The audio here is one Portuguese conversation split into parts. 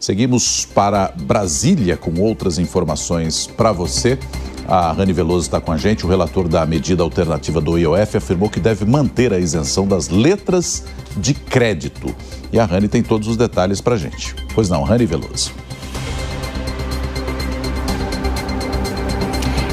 Seguimos para Brasília com outras informações para você. A Rani Veloso está com a gente. O relator da medida alternativa do IOF afirmou que deve manter a isenção das letras de crédito. E a Rani tem todos os detalhes para a gente. Pois não, Rani Veloso.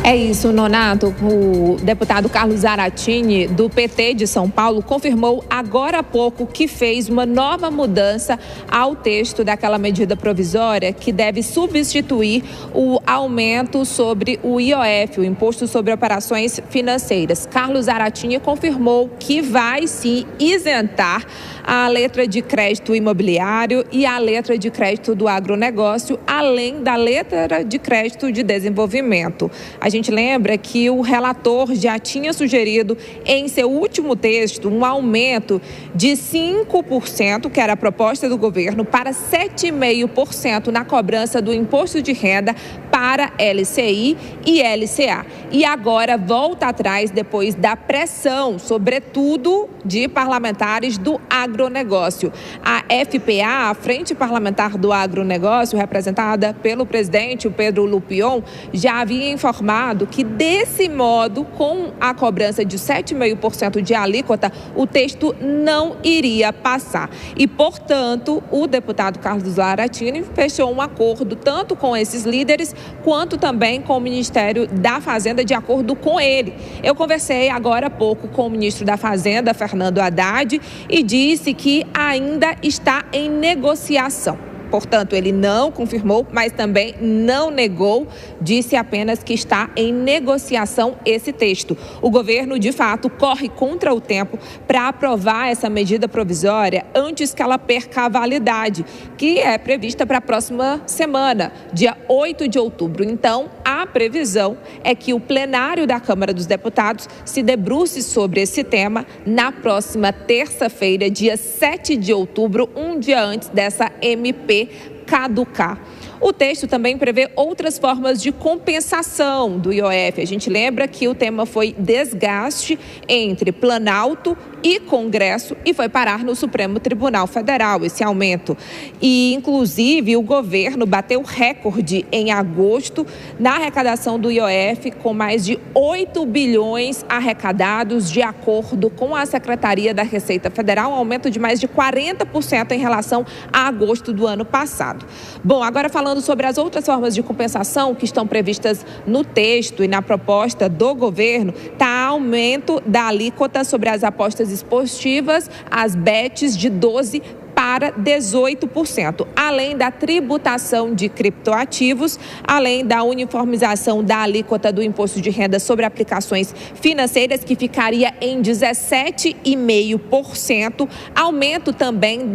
É isso, Nonato. O deputado Carlos Zaratini, do PT de São Paulo, confirmou agora há pouco que fez uma nova mudança ao texto daquela medida provisória que deve substituir o aumento sobre o IOF, o Imposto sobre Operações Financeiras. Carlos Zaratini confirmou que vai sim isentar a letra de crédito imobiliário e a letra de crédito do agronegócio, além da letra de crédito de desenvolvimento. A gente lembra que o relator já tinha sugerido em seu último texto um aumento de 5%, que era a proposta do governo, para 7,5% na cobrança do imposto de renda para LCI e LCA. E agora volta atrás depois da pressão, sobretudo de parlamentares do agronegócio. A FPA, a Frente Parlamentar do Agronegócio, representada pelo presidente, o Pedro Lupion, já havia informado que desse modo, com a cobrança de 7,5% de alíquota, o texto não iria passar. E, portanto, o deputado Carlos Zaratini fechou um acordo tanto com esses líderes quanto também com o Ministério da Fazenda, de acordo com ele. Eu conversei agora há pouco com o ministro da Fazenda, Fernando Haddad, e disse que ainda está em negociação. Portanto, ele não confirmou, mas também não negou, disse apenas que está em negociação esse texto. O governo, de fato, corre contra o tempo para aprovar essa medida provisória antes que ela perca a validade, que é prevista para a próxima semana, dia 8 de outubro. Então, a previsão é que o plenário da Câmara dos Deputados se debruce sobre esse tema na próxima terça-feira, dia 7 de outubro, um dia antes dessa MP caducar. O texto também prevê outras formas de compensação do IOF. A gente lembra que o tema foi desgaste entre Planalto e Congresso e foi parar no Supremo Tribunal Federal, esse aumento. E, inclusive, o governo bateu recorde em agosto na arrecadação do IOF, com mais de 8 bilhões arrecadados, de acordo com a Secretaria da Receita Federal, um aumento de mais de 40% em relação a agosto do ano passado. Bom, agora falando sobre as outras formas de compensação que estão previstas no texto e na proposta do governo, está aumento da alíquota sobre as apostas esportivas, as bets, de 12% para 18%, além da tributação de criptoativos, além da uniformização da alíquota do imposto de renda sobre aplicações financeiras, que ficaria em 17,5%, aumento também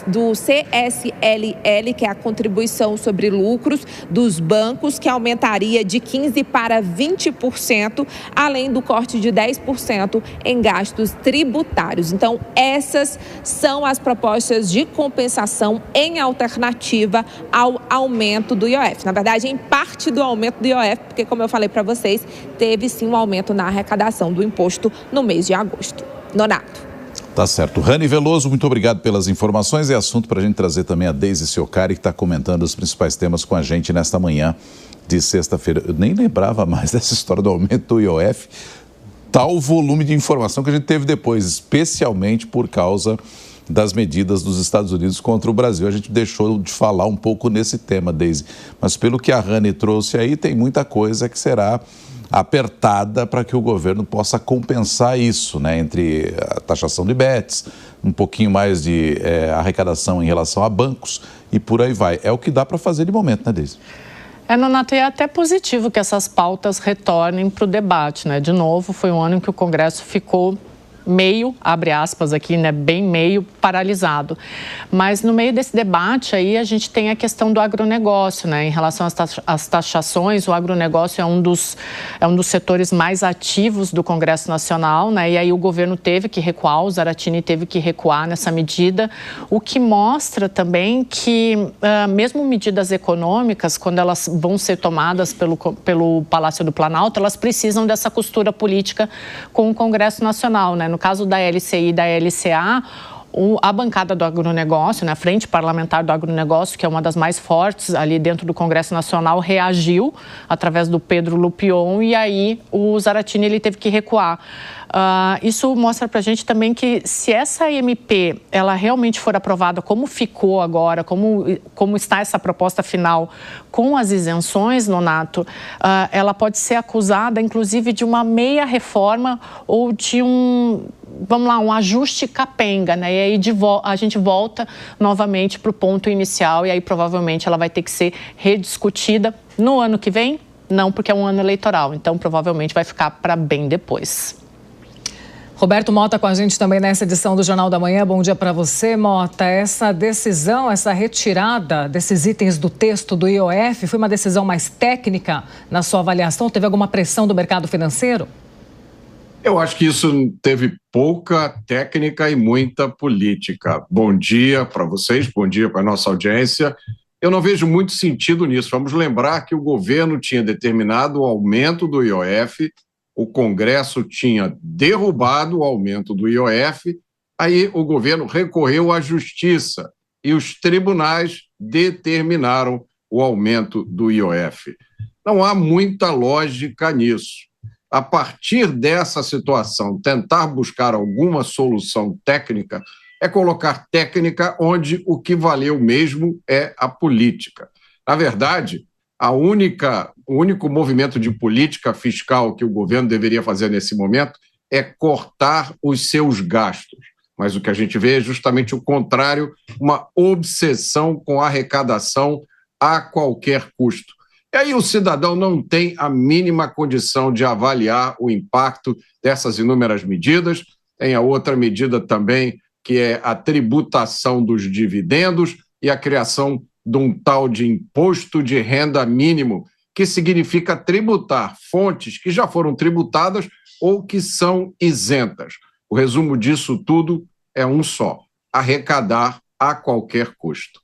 do CSLL, que é a contribuição sobre lucros dos bancos, que aumentaria de 15% para 20%, além do corte de 10% em gastos tributários. Então, essas são as propostas de compensação em alternativa ao aumento do IOF. Na verdade, em parte do aumento do IOF, porque, como eu falei para vocês, teve sim um aumento na arrecadação do imposto no mês de agosto. Nonato. Tá certo. Rani Veloso, muito obrigado pelas informações. É assunto para a gente trazer também a Deise Ciocari, que está comentando os principais temas com a gente nesta manhã de sexta-feira. Eu nem lembrava mais dessa história do aumento do IOF. Tal volume de informação que a gente teve depois, especialmente por causa das medidas dos Estados Unidos contra o Brasil. A gente deixou de falar um pouco nesse tema, Deise. Mas pelo que a Rani trouxe aí, tem muita coisa que será apertada para que o governo possa compensar isso, né? Entre a taxação de bets, um pouquinho mais de arrecadação em relação a bancos e por aí vai. É o que dá para fazer de momento, né, Deise? Nonato, é até positivo que essas pautas retornem para o debate, né? De novo, foi um ano em que o Congresso ficou meio, abre aspas aqui, né, bem meio paralisado. Mas no meio desse debate aí a gente tem a questão do agronegócio, né, em relação às taxações. O agronegócio é um dos setores mais ativos do Congresso Nacional, né, e aí o governo teve que recuar, o Zaratini teve que recuar nessa medida, o que mostra também que mesmo medidas econômicas, quando elas vão ser tomadas pelo Palácio do Planalto, elas precisam dessa costura política com o Congresso Nacional, né. No caso da LCI e da LCA, a bancada do agronegócio, né, a Frente Parlamentar do Agronegócio, que é uma das mais fortes ali dentro do Congresso Nacional, reagiu através do Pedro Lupion e aí o Zaratini ele teve que recuar. Isso mostra para a gente também que se essa MP ela realmente for aprovada como ficou agora, como está essa proposta final com as isenções, Nonato, ela pode ser acusada inclusive de uma meia reforma ou de um ajuste capenga, né? E aí a gente volta novamente para o ponto inicial e aí provavelmente ela vai ter que ser rediscutida no ano que vem? Não, porque é um ano eleitoral, então provavelmente vai ficar para bem depois. Roberto Mota com a gente também nessa edição do Jornal da Manhã. Bom dia para você, Mota. Essa decisão, essa retirada desses itens do texto do IOF, foi uma decisão mais técnica na sua avaliação? Teve alguma pressão do mercado financeiro? Eu acho que isso teve pouca técnica e muita política. Bom dia para vocês, bom dia para a nossa audiência. Eu não vejo muito sentido nisso. Vamos lembrar que o governo tinha determinado o aumento do IOF, o Congresso tinha derrubado o aumento do IOF, aí o governo recorreu à Justiça e os tribunais determinaram o aumento do IOF. Não há muita lógica nisso. A partir dessa situação, tentar buscar alguma solução técnica é colocar técnica onde o que valeu mesmo é a política. Na verdade, o único movimento de política fiscal que o governo deveria fazer nesse momento é cortar os seus gastos. Mas o que a gente vê é justamente o contrário, uma obsessão com a arrecadação a qualquer custo. E aí o cidadão não tem a mínima condição de avaliar o impacto dessas inúmeras medidas. Tem a outra medida também, que é a tributação dos dividendos e a criação de um tal de imposto de renda mínimo, que significa tributar fontes que já foram tributadas ou que são isentas. O resumo disso tudo é um só: arrecadar a qualquer custo.